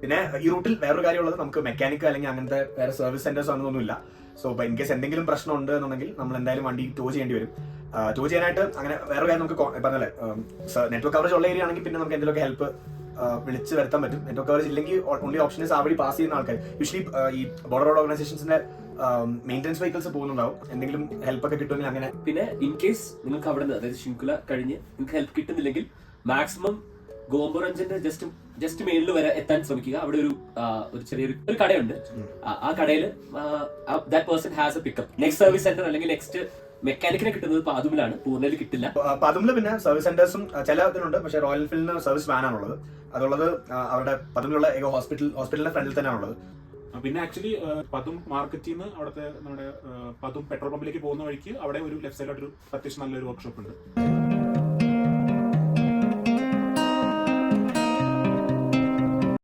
പിന്നെ ഈ റൂട്ടിൽ വേറൊരു കാര്യമുള്ളത്, നമുക്ക് മെക്കാനിക്ക് അല്ലെങ്കിൽ അങ്ങനത്തെ വേറെ സർവീസ് സെന്റേഴ്സ് അങ്ങനൊന്നുമില്ല. സോ ഇൻ കേസ് എന്തെങ്കിലും പ്രശ്നം ഉണ്ട് എന്നുണ്ടെങ്കിൽ നമ്മൾ എന്തായാലും വണ്ടി ടോ ചെയ്യേണ്ടി വരും. ടോ ചെയ്യാനായിട്ട് അങ്ങനെ വേറെ കാര്യം നമുക്ക് പറഞ്ഞല്ലേ, നെറ്റ്വർക്ക് കവറേജ് ഉള്ള ഏരിയ ആണെങ്കിൽ പിന്നെ നമുക്ക് എന്തെങ്കിലുമൊക്കെ ഹെൽപ്പ് വിളിച്ച് വരുത്താൻ പറ്റും. നെറ്റ്വർക്ക് കവറേജ് ഇല്ലെങ്കിൽ ഓൺലി ഓപ്ഷൻ ഇസ് ആ വഴി പാസ് ചെയ്യുന്ന ആൾക്കാർ. യൂഷ്വലി ഈ ബോർഡർ റോഡ് ഓർഗനൈസേഷൻസിന്റെ മെയിൻ്റെനൻസ് വെഹിക്കിൾസ് പോകുന്നുണ്ടാവും. എന്തെങ്കിലും ഹെൽപ്പ് ഒക്കെ കിട്ടുമെങ്കിൽ അങ്ങനെ. പിന്നെ ഇൻ കേസ് നിങ്ങൾക്ക് അവിടെ നിന്ന്, അതായത് ശിങ്കുല കഴിഞ്ഞ് നിങ്ങൾക്ക് ഹെൽപ്പ് കിട്ടുന്നില്ലെങ്കിൽ മാക്സിമം ഗോംബുറഞ്ചിന്റെ ജസ്റ്റ് മേളിൽ വരെ എത്താൻ ശ്രമിക്കുക. അവിടെ ഒരു ചെറിയൊരു കടയുണ്ട്. ആ കടയിൽ that person has A pickup. Next service centre അല്ലെങ്കിൽ നെക്സ്റ്റ് മെക്കാനിക്കിനെ കിട്ടുന്നത് പാതുമിലാണ്, പൂർണ്ണയിൽ കിട്ടില്ല. പതുമില് പിന്നെ സർവീസ് സെന്റേഴ്സും ചില ഇതിനുണ്ട്, പക്ഷേ റോയൽ എൻഫീൽഡിന് സർവീസ് വാനാണുള്ളത്. അതുള്ളത് അവരുടെ പതുമിലുള്ള ഏക ഹോസ്പിറ്റലിന്റെ ഫ്രണ്ടിൽ തന്നെയാണുള്ളത്. പിന്നെ ആക്ച്വലി പതും മാർക്കറ്റിൽ നിന്ന് അവിടുത്തെ നമ്മുടെ പതും പെട്രോൾ പമ്പിലേക്ക് പോകുന്ന വഴിക്ക് അവിടെ ഒരു ലെഫ്റ്റ് സൈഡിലോട്ടൊരു അത്യാവശ്യം നല്ലൊരു വർക്ക്ഷോപ്പ് ഉണ്ട്.